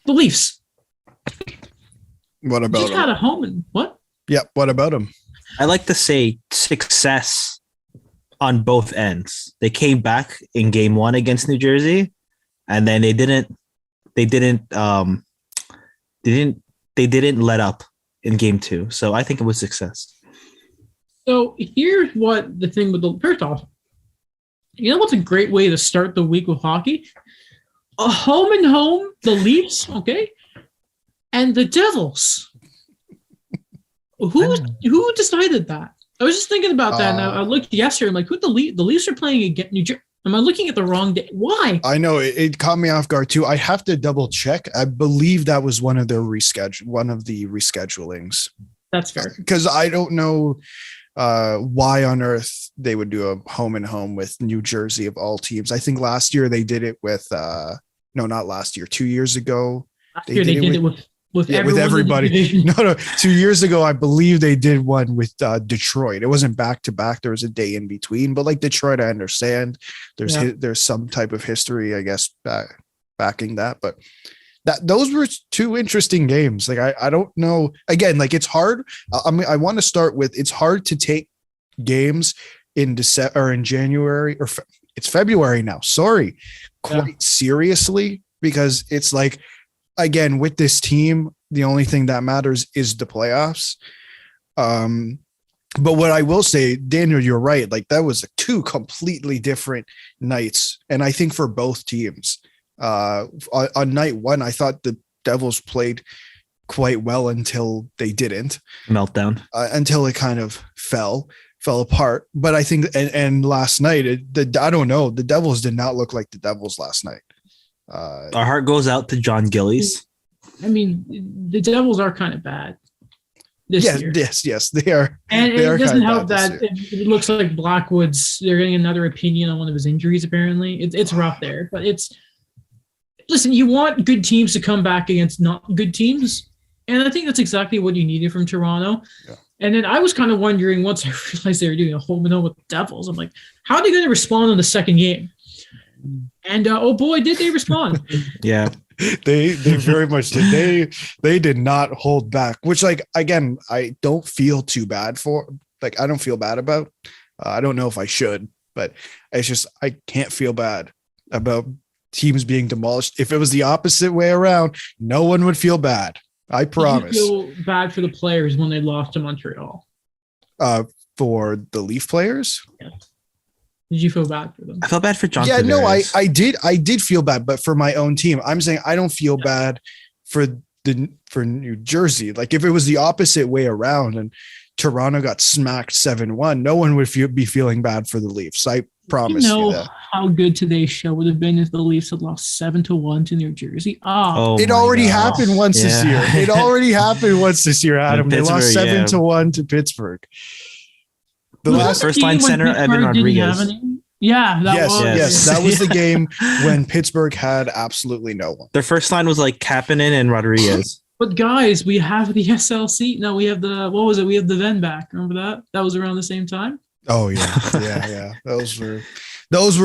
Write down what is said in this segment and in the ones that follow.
The Leafs What about just had a home and what? Yeah, what about them? I like to say success on both ends. They came back in game 1 against New Jersey, and then they didn't let up in game 2. So I think it was success. So here's what the thing with the first off, you know what's a great way to start the week with hockey? A home and home, the Leafs, okay, and the Devils. Who decided that? I was just thinking about that, and I looked yesterday. I'm like, who the Leafs are playing against New Jersey? Am I looking at the wrong day? Why? I know it caught me off guard too. I have to double check. I believe that was one of the reschedulings. That's fair. Because I don't know why on earth they would do a home and home with New Jersey of all teams. I think last year they did it with not last year, 2 years ago. Last year they did it with everybody. No, 2 years ago, I believe they did one with Detroit. It wasn't back to back. There was a day in between, but like Detroit, I understand there's some type of history, I guess, backing that. But those were two interesting games. Like, I don't know. Again, like it's hard. I want to start with, it's hard to take games in December or in January, or it's February now. Sorry, quite seriously, because it's like, again, with this team, the only thing that matters is the playoffs. But what I will say, Daniel, you're right. Like that was two completely different nights. And I think for both teams, on night one, I thought the Devils played quite well until they didn't. Meltdown. Until it kind of fell apart. But I think, and last night, I don't know, the Devils did not look like the Devils last night. Our heart goes out to John Gillies. I mean, the Devils are kind of bad this year. Yes, they are. And it doesn't help that it looks like Blackwood's, they're getting another opinion on one of his injuries, apparently. It's rough there. But listen, you want good teams to come back against not good teams. And I think that's exactly what you needed from Toronto. Yeah. And then I was kind of wondering, once I realized they were doing a home and home with the Devils, I'm like, how are they going to respond in the second game? And oh boy, did they respond. Yeah. They very much did. They did not hold back, which, like, again, I don't feel too bad for. Like, I don't feel bad about. I don't know if I should, but it's just I can't feel bad about teams being demolished. If it was the opposite way around, no one would feel bad. I promise. Did you feel bad for the players when they lost to Montreal? For the Leaf players? Yeah. Did you feel bad for them? I felt bad for John. Yeah, no, I did feel bad, but for my own team, I'm saying I don't feel bad for New Jersey. Like if it was the opposite way around and Toronto got smacked 7-1, no one would be feeling bad for the Leafs. I promise you that. How good today's show would have been if the Leafs had lost 7-1 to New Jersey. It already happened once this year. It already happened once this year, Adam. They lost 7-1 to Pittsburgh. The first line center, Evan Rodriguez. That was the game when Pittsburgh had absolutely no one. Their first line was like Kapanen and Rodriguez. But guys, we have the SLC. No, we have we have the Ven back. Remember that? That was around the same time. Oh yeah. Those were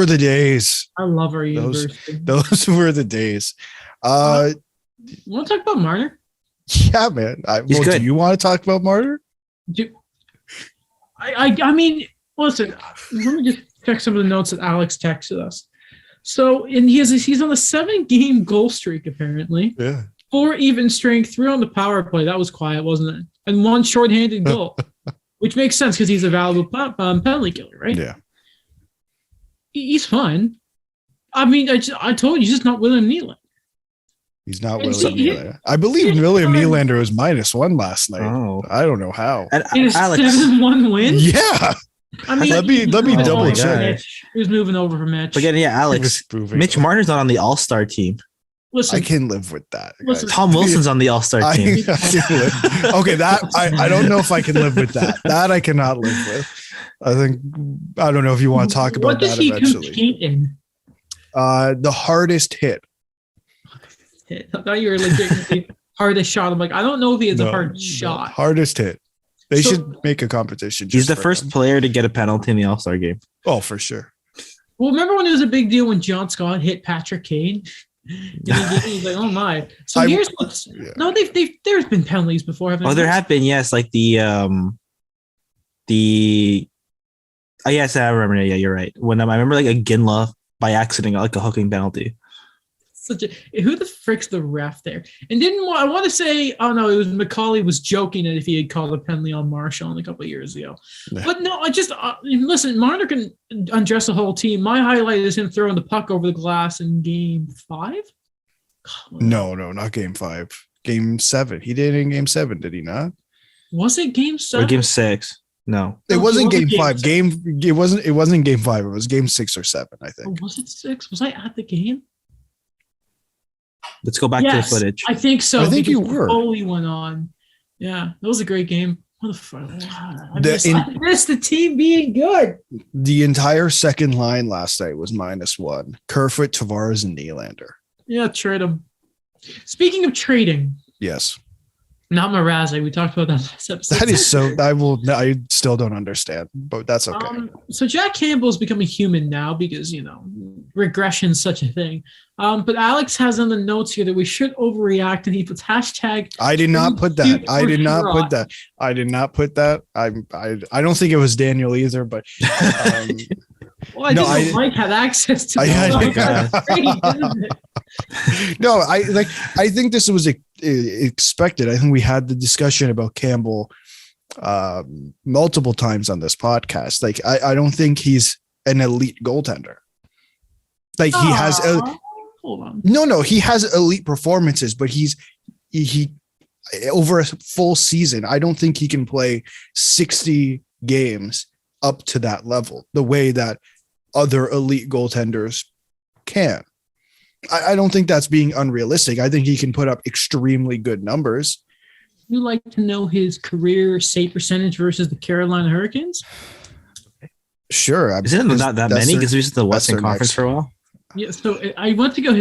the days. I love our university. Those were the days. Want to talk about Marner? Yeah, man. Do you want to talk about Marner? I mean, listen, let me just check some of the notes that Alex texted us. So, and he's on a 7-game goal streak, apparently. Yeah. 4 even strength, 3 on the power play. That was quiet, wasn't it? And 1 shorthanded goal, which makes sense because he's a valuable penalty killer, right? Yeah. He's fine. I mean, I told you, he's just not William Nylander. He's not William Nylander. I believe William Nylander was -1 last night. Oh. I don't know how. And Alex, 7-1 win? Yeah. I mean, let me double check. He was moving over for Mitch. But again, Alex, Mitch Marner's not on the All-Star team. Listen, I can live with that. Listen, Tom Wilson's on the All-Star team. Okay, that I don't know if I can live with that. That I cannot live with. I don't know if you want to talk about that eventually. What does he compete in? The hardest hit. I thought you were legitimately hardest shot. I'm like, I don't know if he has a hard shot. Hardest hit. They should make a competition. He's the first player to get a penalty in the All-Star game. Oh, for sure. Well, remember when it was a big deal when John Scott hit Patrick Kane? He's like, oh my. So here's what's no, there's been penalties before, haven't Oh, there have been, yes, like yes, I remember. Yeah, you're right. When I remember like a Ginla by accident got like a hooking penalty. Who the frick's the ref there? And I want to say, oh no, it was Macaulay was joking that if he had called a penalty on Marshall a couple of years ago. Yeah. But no, listen, Marner can undress the whole team. My highlight is him throwing the puck over the glass in game 5. No, not game 5. Game 7. He did it in game 7, did he not? Was it game 7? Or game 6? No. It wasn't game 5. It wasn't game 5. It was game 6 or 7, I think. Oh, was it 6? Was I at the game? Let's go back to the footage. I think so. I think you were. Foley went on. Yeah, that was a great game. What the fuck? I missed the team being good. The entire second line last night was -1. Kerfoot, Tavares, and Nylander. Yeah, trade them. Speaking of trading. Yes. Not Mrazek. We talked about that last episode. That is so. I still don't understand, but that's okay. So Jack Campbell is becoming human now because regression is such a thing. But Alex has on the notes here that we should overreact, and he puts hashtag. I did not put that. I did not put that. I did not put that. I don't think it was Daniel either, but. Well, I didn't Mike had access to No, I think this was expected. I think we had the discussion about Campbell multiple times on this podcast. Like, I don't think he's an elite goaltender. Like he has hold on. No, he has elite performances, but he over a full season, I don't think he can play 60 games up to that level the way that other elite goaltenders can. I don't think that's being unrealistic. I think he can put up extremely good numbers. Would you like to know his career save percentage versus the Carolina Hurricanes? Sure. Isn't it not that many because we used the Western Conference for a while? Yeah, so I wanted to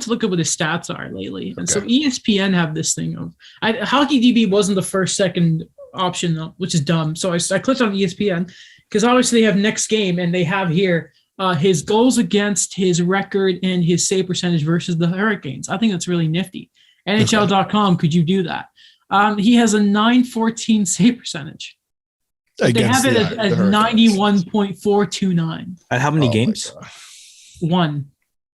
look up what his stats are lately. And so ESPN have this thing of Hockey DB wasn't the second option though, which is dumb. So I clicked on ESPN because obviously they have next game and they have here his goals against, his record, and his save percentage versus the Hurricanes. I think that's really nifty. NHL.com, could you do that? He has a .914 save percentage. They have it at 91.429. At how many games? 1.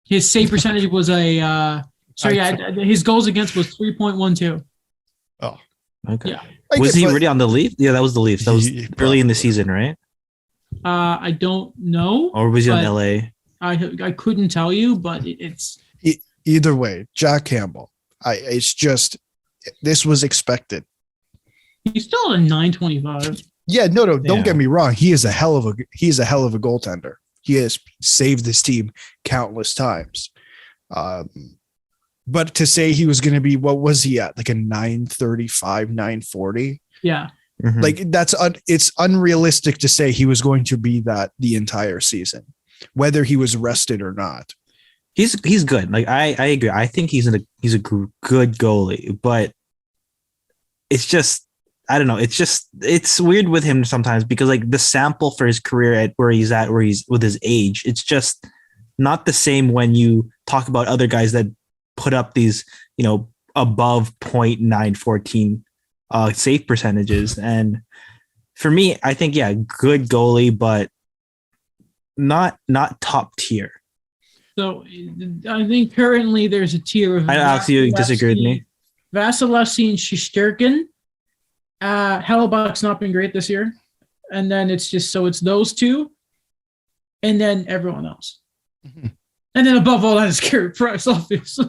His save percentage was his goals against was 3.12. Oh, okay. Yeah. Was he already on the Leafs? Yeah, that was the Leafs. That was early in the season, right? I don't know. Or was he on LA? I couldn't tell you, but it's either way. Jack Campbell. It's just this was expected. He's still at 925. Yeah, no, don't get me wrong. He's a hell of a goaltender. He has saved this team countless times. But to say he was going to be, what was he at? Like a 935, 940? Yeah. Mm-hmm. Like it's unrealistic to say he was going to be that the entire season, whether he was rested or not. He's good. Like I agree. I think he's a good goalie, but it's just, I don't know. It's weird with him sometimes because like the sample for his career at where he's with his age, it's just not the same when you talk about other guys that put up these, above .914 save percentages. And for me, I think, good goalie, but not top tier. So I think currently there's a tier of Alex, you disagree with me? Vasilevskiy and Shesterkin. Hellebuck's not been great this year. And then it's those two and then everyone else. Mm-hmm. And then above all that is Carey Price, obviously.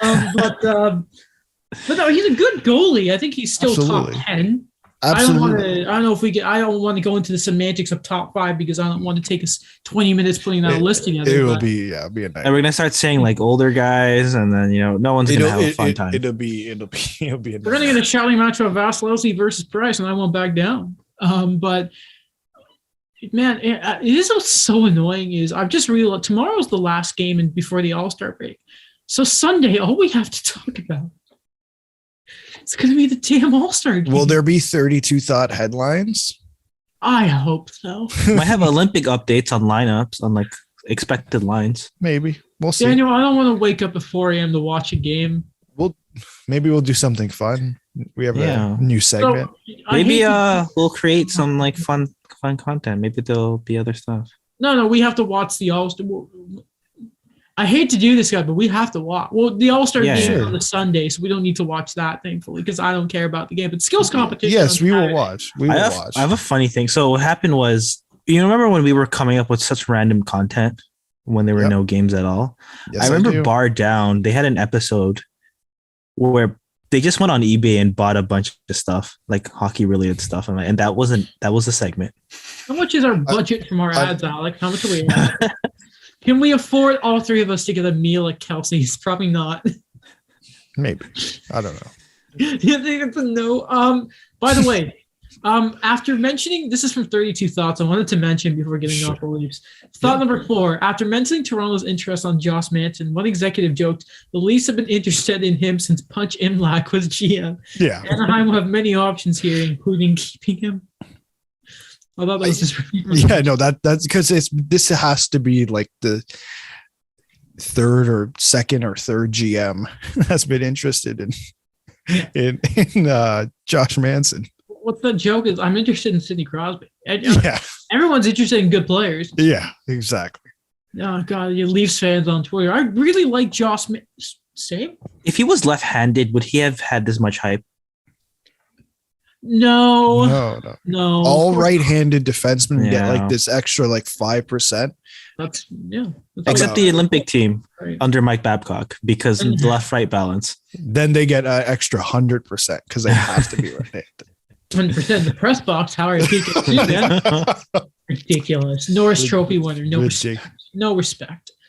But no, he's a good goalie. I think he's still Absolutely. top 10. Absolutely. I don't want to go into the semantics of top 5 because I don't want to take us 20 minutes putting that list together. It will be a night. And we're gonna start saying like older guys, and then no one's gonna have a fun time. It'll be a night. We're gonna get a shouting match of Vasilevskiy versus Price, and I won't back down. But man, it is what's so annoying is I've just realized tomorrow's the last game and before the All-Star break. So Sunday, all we have to talk about. It's going to be the damn All-Star game. Will there be 32 thought headlines? I hope so. Might have Olympic updates on lineups on like expected lines. Maybe we'll see. Daniel, I don't want to wake up at 4 a.m. to watch a game. Maybe we'll do something fun. We have a new segment. Maybe we'll create some like fun content. Maybe there'll be other stuff. No, we have to watch the All-Star. I hate to do this, guy, but we have to watch. Well, the All-Star game is on the Sunday, so we don't need to watch that, thankfully, because I don't care about the game. But skills competition. Yes, we will watch. I have a funny thing. So what happened was, you remember when we were coming up with such random content when there were no games at all? Yes, I remember Bar Down, they had an episode where they just went on eBay and bought a bunch of stuff, like hockey-related stuff, and that was a segment. How much is our budget from our ads, Alec? How much do we have? Can we afford all three of us to get a meal at Kelsey's? Probably not. Maybe. I don't know. You think it's a no? By the way, after mentioning, this is from 32 Thoughts, I wanted to mention before getting off the Leafs. Thought number 4, after mentioning Toronto's interest on Josh Manson, one executive joked, the Leafs have been interested in him since Punch Imlach was GM. Yeah. Anaheim will have many options here, including keeping him. I thought that was just that's because this has to be like the second or third GM that's been interested in Josh Manson. What's the joke is I'm interested in Sidney Crosby. Everyone's interested in good players. Yeah, exactly. Oh God, you Leafs fans on Twitter. I really like Josh. Same. If he was left-handed, would he have had this much hype? No. All right-handed defensemen get like this extra like 5%. That's except the Olympic team under Mike Babcock because the left-right balance. Then they get an extra 100% because they have to be right-handed. 100% the press box. How are you? Ridiculous. Norris Trophy winner. No respect.